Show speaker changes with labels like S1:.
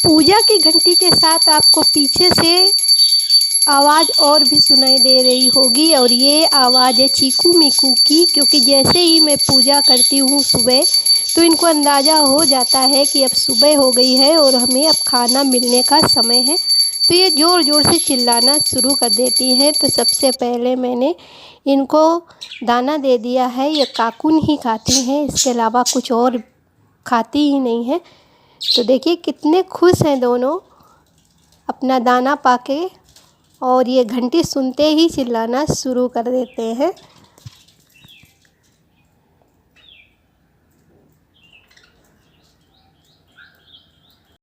S1: पूजा की घंटी के साथ आपको पीछे से आवाज़ और भी सुनाई दे रही होगी, और ये आवाज़ है चीकू मीकू की। क्योंकि जैसे ही मैं पूजा करती हूँ सुबह, तो इनको अंदाज़ा हो जाता है कि अब सुबह हो गई है और हमें अब खाना मिलने का समय है। तो ये ज़ोर ज़ोर से चिल्लाना शुरू कर देती हैं। तो सबसे पहले मैंने इनको दाना दे दिया है। ये काकुन ही खाती हैं, इसके अलावा कुछ और खाती ही नहीं है। तो देखिए कितने खुश हैं दोनों अपना दाना पाके, और ये घंटी सुनते ही चिल्लाना शुरू कर देते हैं।